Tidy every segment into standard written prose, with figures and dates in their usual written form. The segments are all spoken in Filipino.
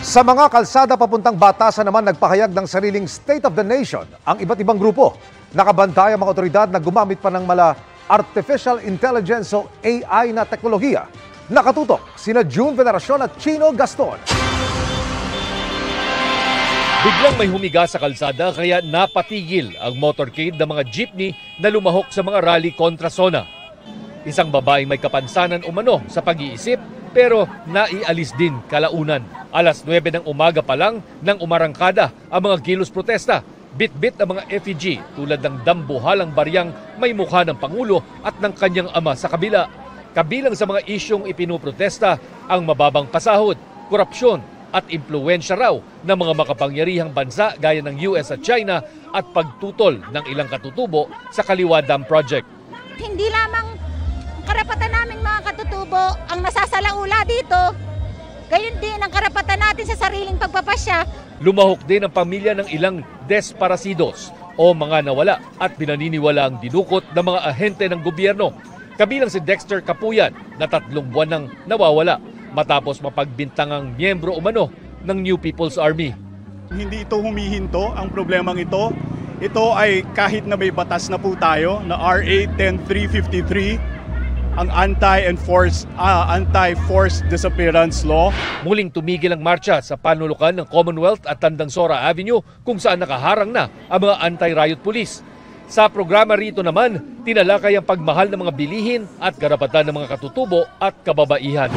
Sa mga kalsada papuntang Batasan naman nagpahayag ng sariling State of the Nation ang iba't ibang grupo. Nakabantay ang mga otoridad na gumamit pa ng Artificial Intelligence o AI na teknolohiya. Nakatutok sina June Veneracion at Chino Gaston. Biglang may humiga sa kalsada kaya napatigil ang motorcade ng mga jeepney na lumahok sa mga rally kontra SONA. Isang babaeng may kapansanan umano sa pag-iisip pero naialis din kalaunan. Alas 9 ng umaga pa lang nang umarangkada ang mga kilos protesta. Bit-bit ang mga effigy tulad ng dambuhalang baryang may mukha ng Pangulo at ng kanyang ama sa kabila. Kabilang sa mga isyong ipinoprotesta ang mababang pasahod, korupsyon at impluwensya raw ng mga makapangyarihang bansa gaya ng US at China at pagtutol ng ilang katutubo sa Kaliwa Dam Project. Hindi lamang karapatan naming mga katutubo ang nasasalaula dito, gayon din ang karapatan natin sa sariling pagpapasya. Lumahok din ang pamilya ng ilang desparasidos o mga nawala at pinaniniwala ang dinukot ng mga ahente ng gobyerno. Kabilang si Dexter Capuyan na 3 buwan nang nawawala matapos mapagbintangang miyembro umano ng New People's Army. Hindi ito humihinto ang problemang ito. Ito ay kahit na may batas na po tayo na RA 10353, ang anti-forced disappearance law. Muling tumigil ang marcha sa panulukan ng Commonwealth at Tandang Sora Avenue kung saan nakaharang na ang mga anti-riot police. Sa programa rito naman, tinalakay ang pagmahal ng mga bilihin at karapatan ng mga katutubo at kababaihan.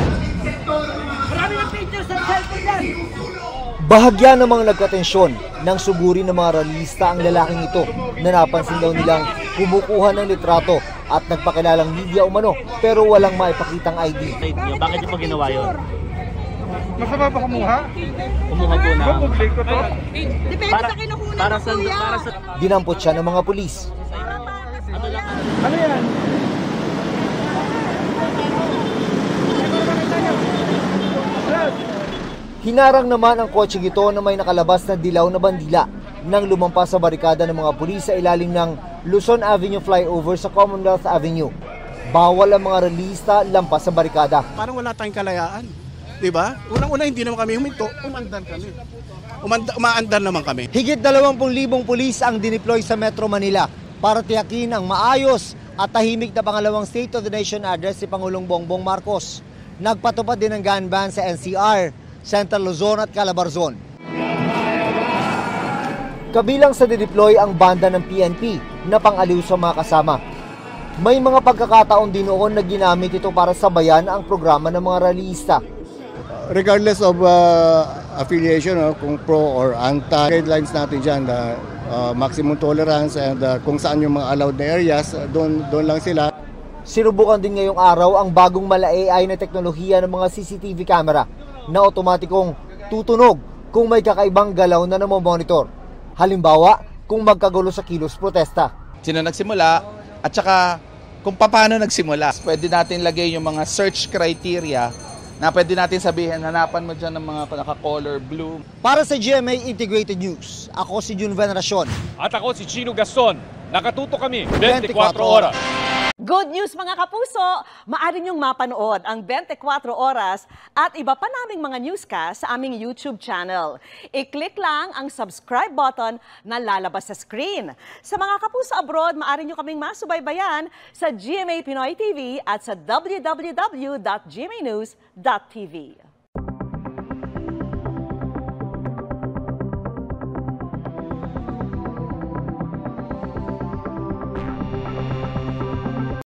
Bahagya ng mga nagkatensyon nang suguri ng mga ralista ang lalaking ito na napansin daw nilang kumukuha ng litrato at nagpakilalang media umano pero walang maipakitang ID. Bakit niyo po ginawa yun? Masama ba kumuha? Kumuha po na. Publiko to? Depende sa kinukunan Para ng sa kuya. Dinampot siya ng mga pulis. Ano yan? Hinarang naman ang kotseng ito na may nakalabas na dilaw na bandila nang lumampas sa barikada ng mga pulis sa ilalim ng Luzon Avenue flyover sa Commonwealth Avenue. Bawal ang mga ralista lampas sa barikada. Parang wala tayong kalayaan. Diba? Unang-una hindi naman kami huminto, umandar kami. Umaandar naman kami. Higit 20,000 pulis ang dineploy sa Metro Manila para tiyakin ang maayos at tahimik na pangalawang State of the Nation address si Pangulong Bongbong Marcos. Nagpatupad din ng gun ban sa NCR, Central Luzon at Calabarzon. Kabilang sa dideploy ang banda ng PNP na pang-aliw sa mga kasama. May mga pagkakataon din noon na ginamit ito para sabayan ang programa ng mga rallyista. Regardless of affiliation, kung pro or anti, guidelines natin dyan, maximum tolerance and kung saan yung mga allowed na areas, doon lang sila. Sinubukan din ngayong araw ang bagong mala-AI na teknolohiya ng mga CCTV camera na otomatikong tutunog kung may kakaibang galaw na namomonitor. Halimbawa, kung magkagulo sa kilos protesta. Sino nagsimula at saka kung paano nagsimula. Pwede natin lagay yung mga search criteria na pwede natin sabihin, hanapan mo dyan ng mga naka-color blue. Para sa GMA Integrated News, ako si June Veneracion. At ako si Chino Gaston. Nakatuto kami 24 oras. Good news mga kapuso! Maaari niyong mapanood ang 24 oras at iba pa naming mga newscast sa aming YouTube channel. I-click lang ang subscribe button na lalabas sa screen. Sa mga kapuso abroad, maaari niyo kaming masubaybayan sa GMA Pinoy TV at sa www.gmanews.tv.